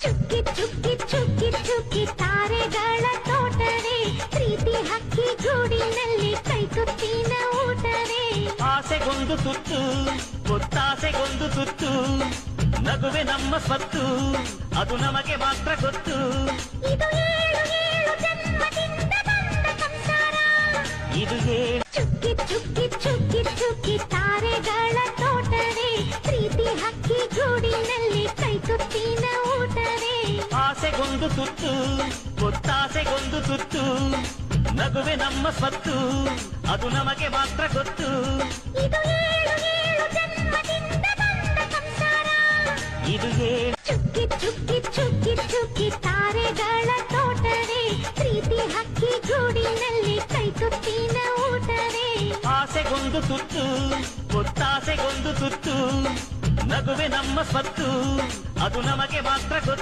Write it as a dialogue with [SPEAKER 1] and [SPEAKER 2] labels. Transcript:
[SPEAKER 1] ಚುಕ್ಕಿ ಚುಕ್ಕಿ ಚುಕ್ಕಿ ಚುಕ್ಕಿ ತಾರೆಗಳ ತೋಟವೇ, ಪ್ರೀತಿ ಹಕ್ಕಿ ಗೂಡಿನಲ್ಲಿ ಕೈ ತುತ್ತಿನ ಊಟವೇ.
[SPEAKER 2] ಆಸೆಗೊಂದು ತುತ್ತು, ಒತ್ತಾಸೆಗೊಂದು ತುತ್ತು, ನಗುವೆ ನಮ್ಮ ಸ್ವತ್ತು, ಅದು ನಮಗೆ ಮಾತ್ರ ಗೊತ್ತು.
[SPEAKER 1] ಇದು ಏಳು ಏಳು ಜನ್ಮದಿಂದ ಬಂದ ಸಂಸಾರ.
[SPEAKER 2] ಇದು ಏಳು
[SPEAKER 1] ಚುಕ್ಕಿ ಚುಕ್ಕಿ ಚುಕ್ಕಿ ಚುಕ್ಕಿ ತಾರೆಗಳ ತೋಟವೇ, ಪ್ರೀತಿ ಹಕ್ಕಿ ಗೂಡಿನಲ್ಲಿ ಕೈ ತುತ್ತಿನ ಊಟವೇ.
[SPEAKER 2] ಆಸೆಗೊಂದು ತುತ್ತು, ಒತ್ತಾಸೆಗೊಂದು ತುತ್ತು, ನಗುವೆ ನಮ್ಮ ಸ್ವತ್ತು, ಅದು ನಮಗೆ ಮಾತ್ರ ಗೊತ್ತು.
[SPEAKER 1] ಇದು ಏಳು ಏಳು ಜನ್ಮದಿಂದ ಬಂದ ಸಂಸಾರ.
[SPEAKER 2] ಇದು ಏಳು
[SPEAKER 1] ಚುಕ್ಕಿ ಚುಕ್ಕಿ ಚುಕ್ಕಿ ಚುಕ್ಕಿ ತಾರೆಗಳ ತೋಟವೇ, ಪ್ರೀತಿ ಹಕ್ಕಿ ಗೂಡಿನಲ್ಲಿ ಕೈ ತುತ್ತಿನ ಊಟವೇ.
[SPEAKER 2] ಆಸೆಗೊಂದು ತುತ್ತು, ಒತ್ತಾಸೆಗೊಂದು ತುತ್ತು, ನಗುವೆ ನಮ್ಮ ಸ್ವತ್ತು, ಅದು ನಮಗೆ ಮಾತ್ರ ಗೊತ್ತು.